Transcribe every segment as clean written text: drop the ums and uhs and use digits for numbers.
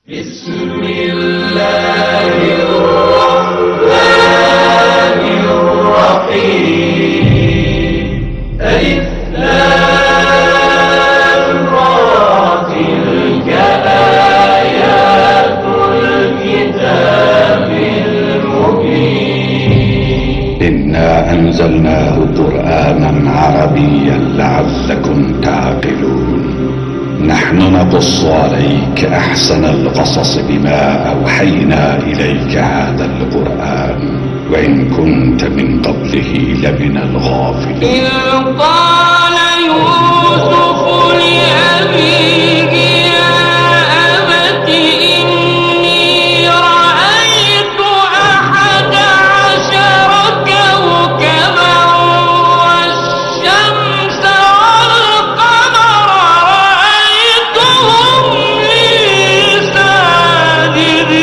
بسم الله الرحمن الرحيم ألف لام را تلك آيات الكتاب المبين إنا أنزلناه قرآنا عربيا لعلكم تعقلون نحن نقص عليك أحسن القصص بما أوحينا إليك هذا القرآن وإن كنت من قبله لمن الغافلين. إذ قال يوسف لأبيه يا أبت إني رأيت 11 كوكبا والشمس والقمر رأيتهم لي ساجدين.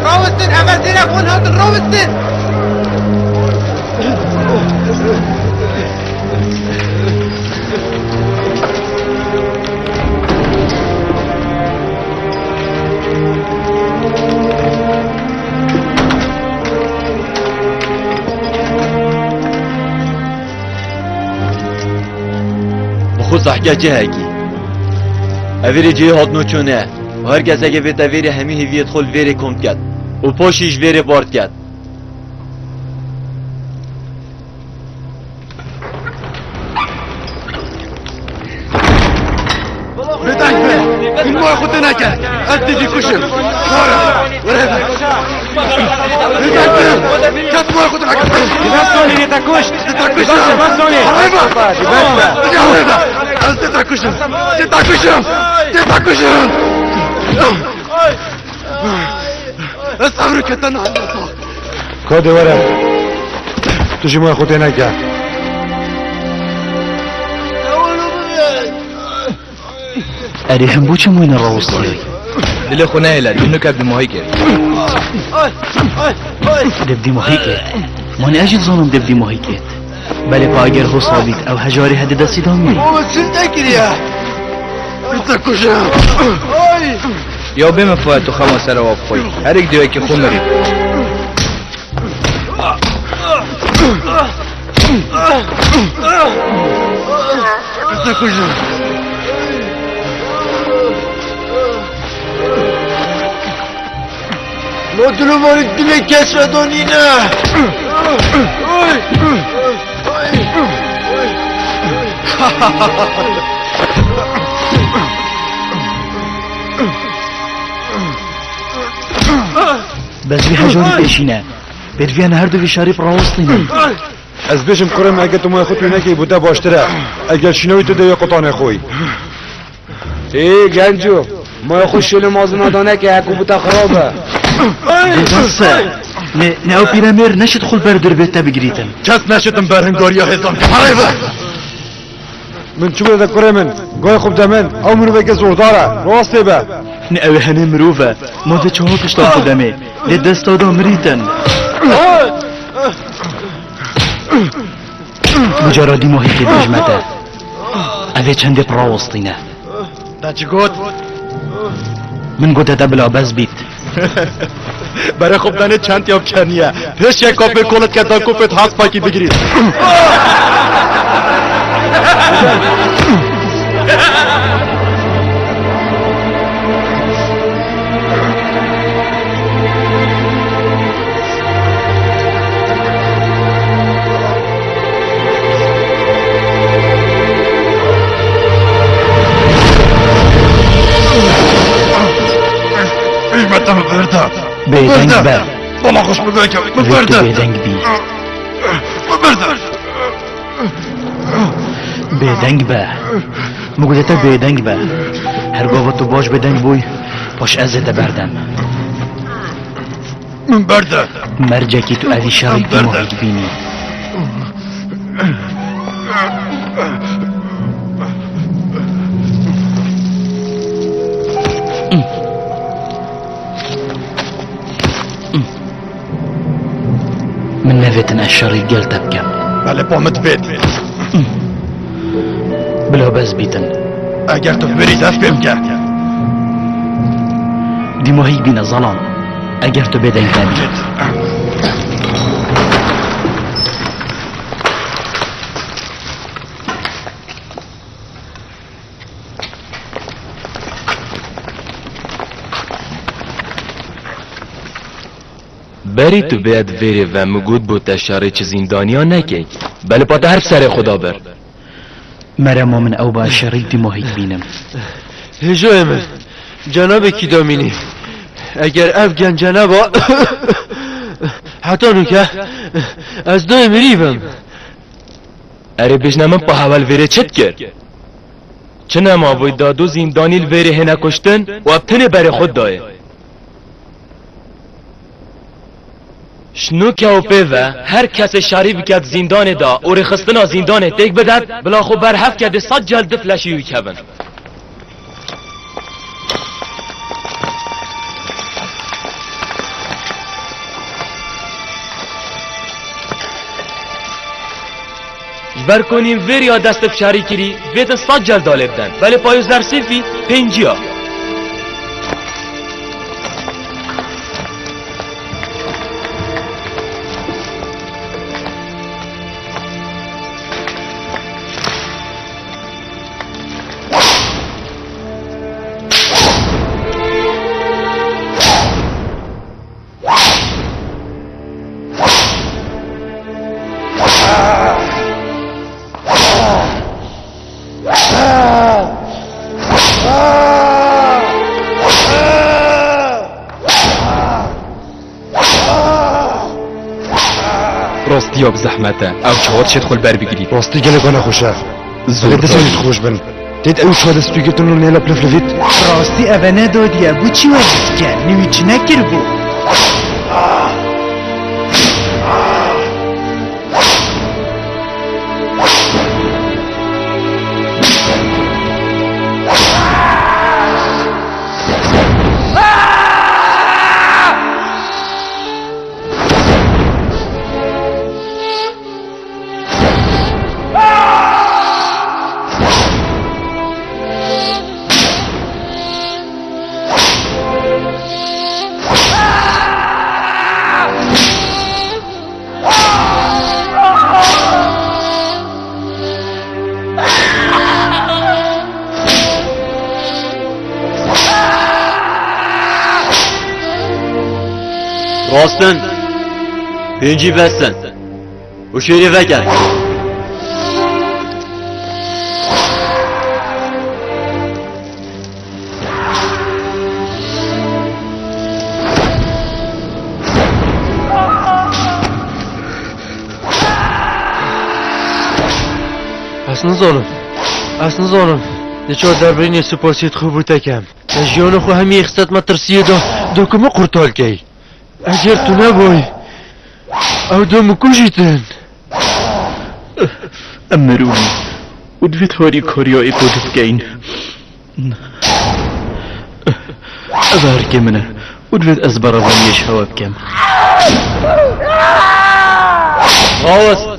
روستن أغازينا فون هات الروستن. بخص احكي هاكي اویری جی هاد نوچونه و هر کس اگه بیت اویری همی هیویت خول ویری کمت کد و پاشیش ویری بارد کد این ما خود نکرد از دیدی کشم ورهبه کت ما خود نکرد Divasoni ta kusht. تا کشم Divasoni. از تا کشم تا کشم صبر کتن الله Kode wara. Tu shi moja khote neka. أريهم بوش موين الروصي دل خونه إلى إنه كابد مهيكل دبدي محيكت من أجل ظنم دبدي محيكت بل باقر هو صابت أو هجاري هدد الصدامي بابا شو تاكل يا تا کشم يا بما فوات خما سر وابخوي هر یک دیوی که خون مرید تا کشم مطلوب وارد دل کشفدانی نه بس بي هجاري بيشينا بدفيانا هردو في شارب راوستيني از بشم قرم اگه تو موی خود نکی بوده باشتره اگر شنوی تو دیگه قطانه خوی ای گنجو موی خود شل مازن دانه که اکو بوده خرابه دزاسة ناو بيرامير نشد خل بردر بيتا بقريتن کس نشدم برهنگاری ها حسام که حريبه من چو بده قرمن گوی خوب دمن او منو بگه زورداره راسته به ناوي هنه مروفة ماذا چهو كشتان قدامي لدستا مريتن مجردي محيط بجمته اوه چنده براوستينه تا چی گفت؟ من قد دبلا بز بيت برای خوب دانه چند یاب کنیه پیش یک کافه کلت که تا کفت هست پاکی بگیرید ایمتم برده بيدنگ بر بلا خوش بگوی ريتو برده بيدنگ بي برده بيدنگ با مقدتا بيدنگ با هر قوة باش بدنگ بوي باش ازتا بردم من برده مرجكي تو اوي شريك دي محيط بيني من نفتن الشريك قال تبكم بله پامت بید بلا بز بيتن اگر تو بری دست بیم که دي محيط بينا ظلام اگر تو بدنگ نبي بری تو باید ویری و مگود بود تشاره چه زندانیا نکی بله پا حرف سر خدا بر مرا من او با شريك دي محيط بينم هجوه من جناب کی دامینی اگر افگن جنابا حتی نوکه از دوی مریبم اره بجنمن پا حول ویره چت کرد چه نما باید دادو زندانیل ویره هنه کشتن و ابتنه بر خود دایه شنو که او پیوه هر کس شاری بکد زندان دا او رخستنا زندان تیک بدد بلا خو برحف کده 100 جلد فلشی کبن جبر کنیم ویر یا دست بشاری کری بیتن 100 جلد داله بدن ولی پایوز در سیفی 50 جاب زحمته او چهار شد خل بر بگیرید راستی گله کنه خوشه زور دستانید خوش بن دید او شاد استوی گرتون رو نیلا پلفلوید راستی اوه ندادیه بو چی وزید کرد نوی چی نکر بو راستن پنجی بستن و شیری وکن اصلا ظالم نچار دربرین سپاسیت خوب بود تکم جیان خو همی اخستت ما ترسیه دو کما قرطال کی اگر تو نبای او دو مکوشیتن امرونی ودفت هاری کاریای قدف گین ابهر که منه ودفت از براوانیش هوا بکم غاوز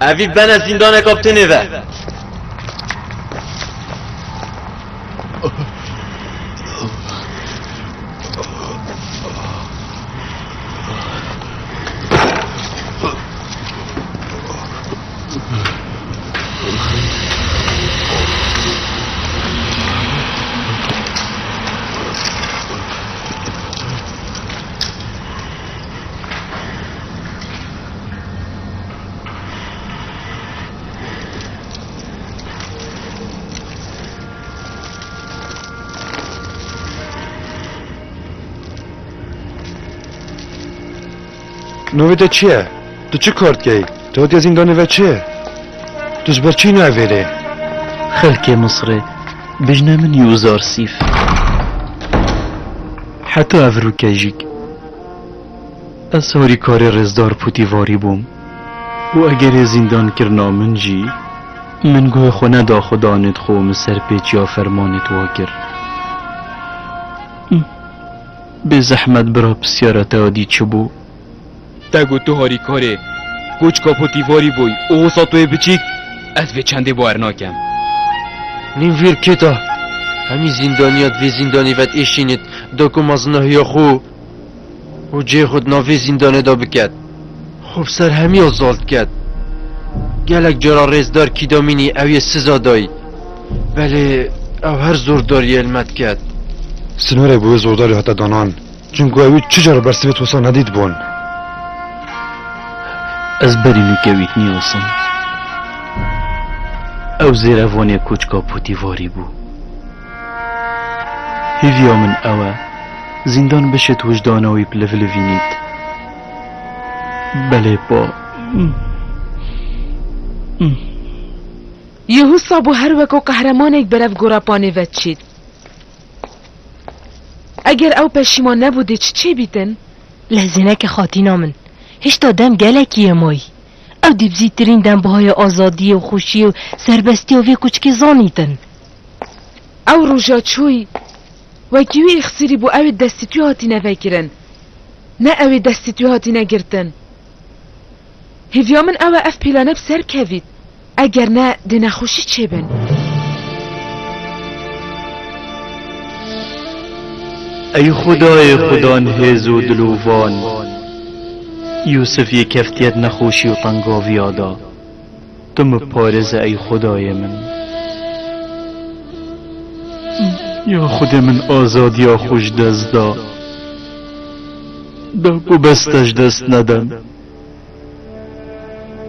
اوی بنا زندان کاپتنه و نوی ده چیه؟ تو چه کارت گی؟ تو هدی از این دانه و چیه؟ توش بر چی نویره؟ خلک مصر بجنه من یوزار سیف حتی افرو کجیک از هاری کار رزدار پوتیواری بوم و اگر زندان کرنا من جی من گوه خونه دا خدانت خوم سر پیچ یا فرمانت واکر به زحمت برا بسیارت آدی چبو تگو تو هاری کاره کوچ کاپو دیواری بوی او ساتوی بچیک از به چنده باور ناکم نیم ویر کتا همی زندانیات وی زندانی وید ایشینید داکو مازنه یا خو و جه خود ناوی زندانه دا بکد خوب سر همی آزالد کد گلک جرا رزدار کی دامینی اوی سزا دای ولی او هر زورداری علمت کد سنوره بوی زورداری حتی دانان چون اوی چجا رو برسیویت وسا ندید بون از بری نوکویت نیوسم او زیر اوانی کوچکا پوتیواری بو هیویا من اوه زندان بشت وجدانوی بلفلوینید بله با یهو صابو هر وکو قهرمانک برف گوراپانه و چید اگر او پشیمان نبوده چه بیتن؟ لحظه که خاطی نامن هیچ تا دم گلکیه مای او دیبزیترین دنبهای آزادی و خوشی و سربستی و وی کچکی زانیتن او روژا چوی و کیوی اخسیری بو او دستی توی هاتی نفکرن نه او دستی توی هاتی نگرتن هیویا من او اف پیلانه بسر کوید اگر نه ده نخوشی چه بن ای خدای خدا نهز و دلووان یوسف یک کفتیت نخوشی و طنگاوی آدا تم پارز ای خدای من یا خود من آزاد یا خوش دست دا کو بستش دست ندم